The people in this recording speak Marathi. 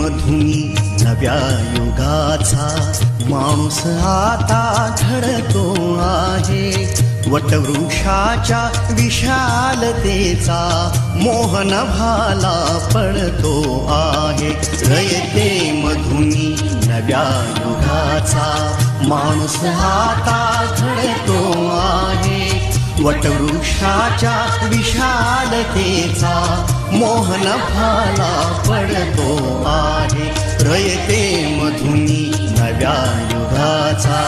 मधुनी नव्या युगाचा माणूस आता घडतो आहे. वटवृक्षाच्या विशालतेचा मोहन भाला पडतो आहे. रयते मधुनी नव्या युगाचा माणूस आता घडतो आहे. वटवृक्षाच्या विशालतेचा मोहन भाला पडतो आहे. रयते मधुनी नव्या युगाचा.